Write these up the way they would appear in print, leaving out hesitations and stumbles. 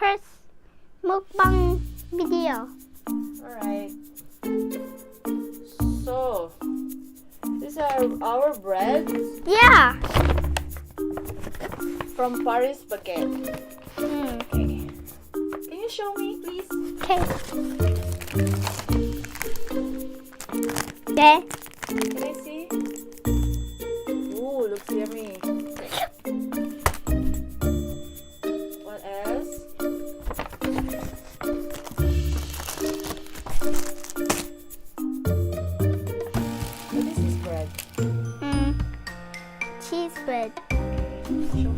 first mukbang video. Alright. So, these are our bread Yeah. from Paris Baguette. Mm. Okay. Can you show me, please? Okay. Okay. Can I see? Ooh, looks yummy. What else? What is this bread? Cheese bread. Show me.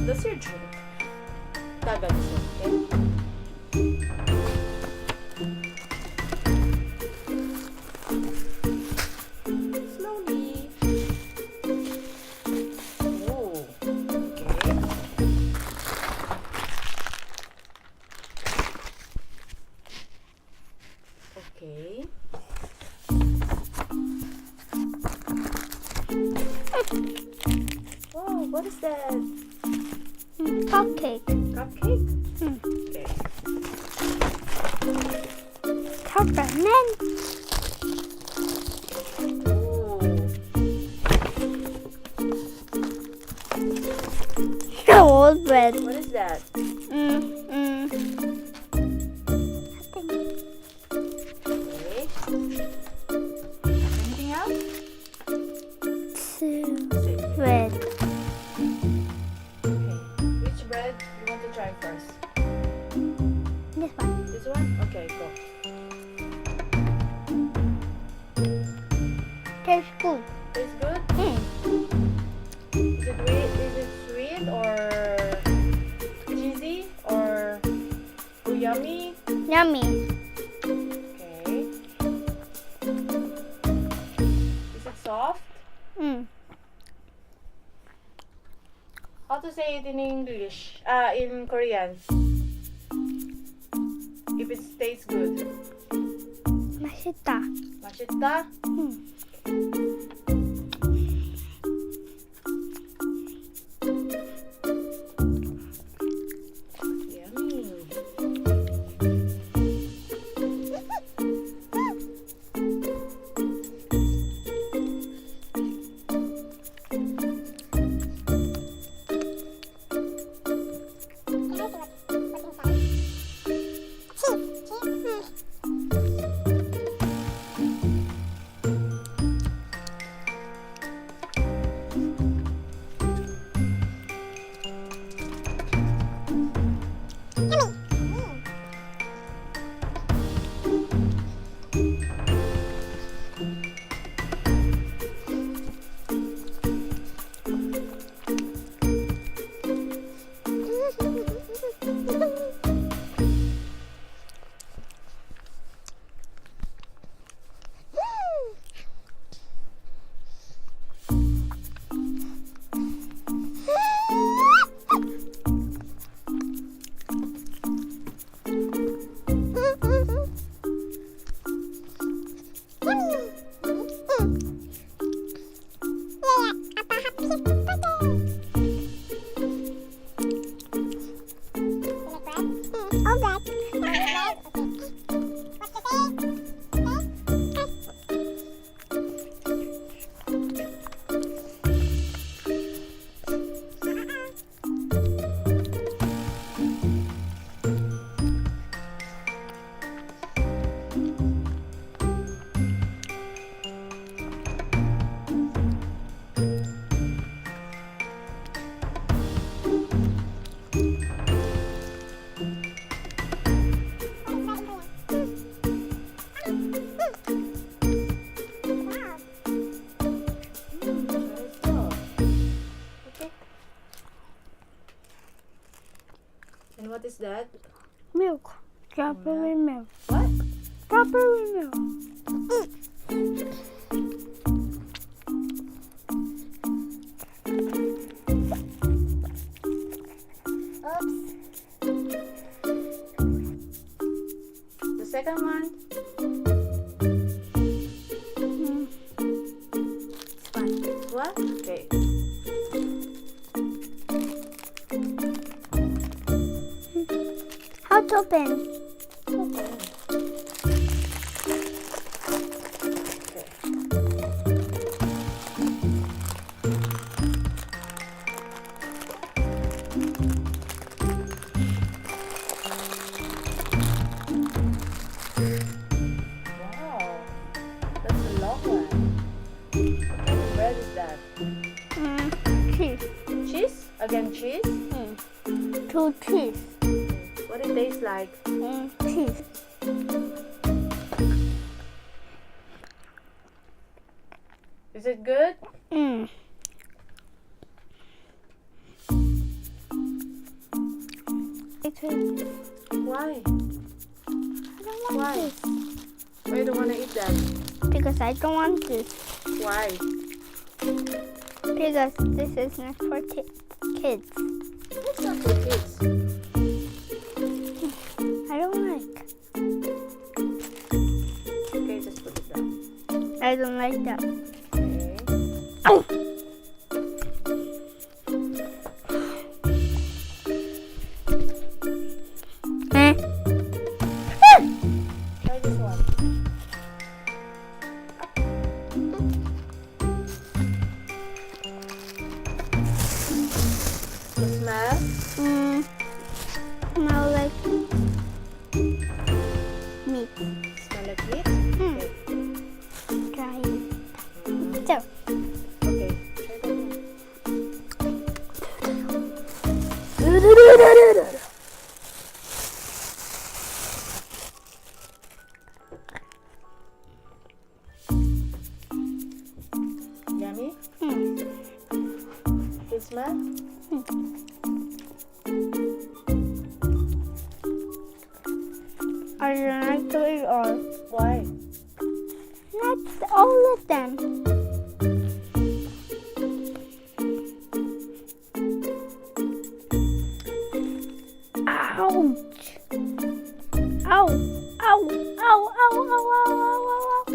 That's your drink. Tagal this one, okay? Slowly. Oh, okay. Okay. Oh, what is that? Cupcake. Cupcake? Mm. Okay. Peppermint. Oh, Old bread. what is that? Okay. Anything else? Bread. Okay. Which bread you want to try first? This one. This one? Okay, go. Tastes good. Tastes good? Mm. Is it sweet or cheesy or yummy? Yummy. Okay. Is it soft? Mm. How to say it in English? In Korean. If it tastes good. 맛있다. 맛있다? Mm. Yummy. And what is that? Milk. Strawberry milk. What? Strawberry milk. Oops. The second one? Mm. What? Okay. not open. Wow, that's a long one. What kind of bread is that? Cheese. Cheese? Again, cheese? 2 cheese. What it tastes like? Cheese. Is it good? It is. Why? I don't want Why? this. Why you don't want to eat that? Because I don't want this. Why? Because this is not for kids. It's not for kids. I don't like. Okay, just put it down. I don't like that. Okay. Oh! Try this one. The smell? Smell like meat. Smell like meat? Okay. Try it. So, Okay. Try that one. Yummy? Good smell? I don't like to eat all. Why? Not all of them. Ouch! Ow! Ow! Ow! Ow! Ow! Ow! Ow! Ow!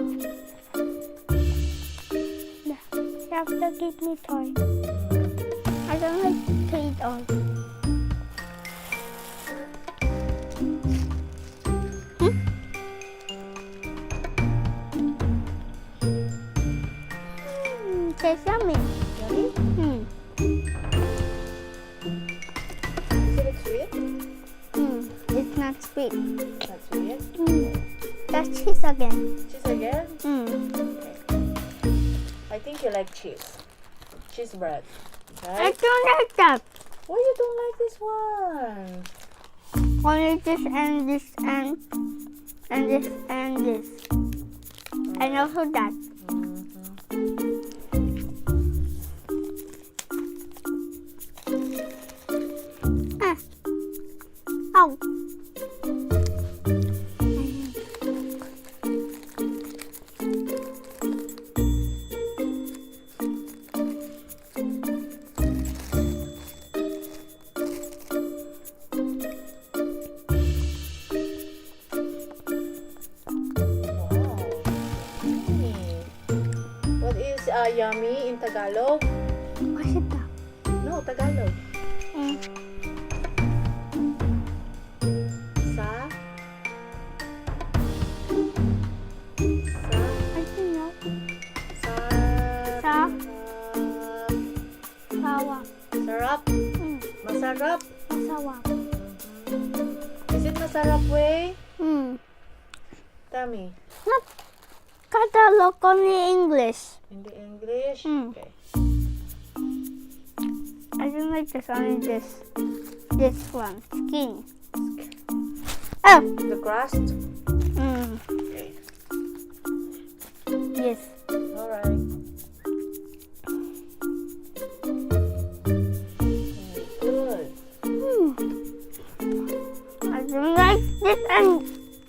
You have to give me toy. I don't like to eat all. Tastes yummy. Yummy? Is it sweet? It's not sweet. Not sweet. That's cheese again. Cheese again? Mm. I think you like cheese. Cheese bread. I Right? don't like that. Why you don't like this one? Only this and this and this and this. And also that. Ow. Wow. Yummy. What is yummy in Tagalog? What's it that? No, Tagalog. Sa? Sa? I don't know. Sa? Sa? Sawa. Sarap? Masarap? Masawa. Is it masarap way? Tell me. Not Tagalog, only English. In the English? Okay. I don't like this, only this. This one. Skin. Oh! The crust? Okay. Yes. Alright. Good. I don't like this and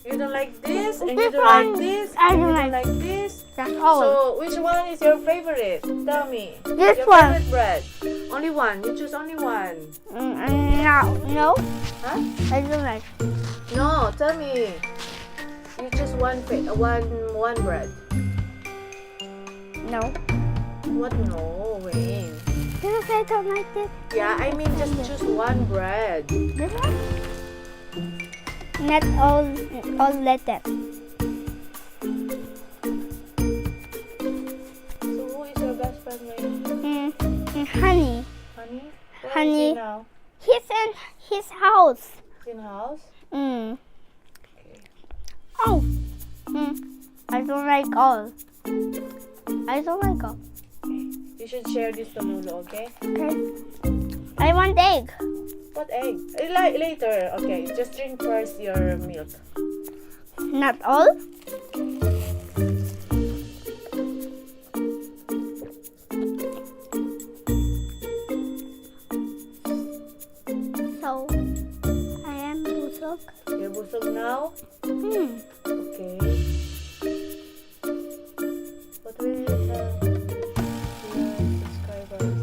You don't like this and you This don't like one, this I and you don't don't like- like this. that's all. So which one is your favorite? Tell me. This your one. favorite bread. Only one. You choose only one. No, Huh? I don't like. No, tell me. You choose one bread. No. What? No, Wayne. Because I don't like this. Yeah, I mean just choose one bread. This one? Not all letters. So who is your best friend ngayon? Honey. Honey? Where Honey. is he now? He's in his house. In house? Mm. Okay. Oh. I don't like all. I don't like all. You should share this to Lulu, okay? Okay. I want egg. What egg? Later. Okay, just drink first your milk. Not all. So, I am busog. You're busog now? Okay. What will you tell your subscribers?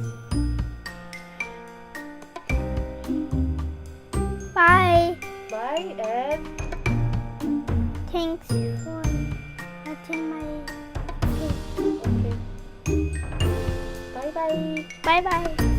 Bye. Bye and Thanks for watching my video. okay. Bye bye. Bye bye.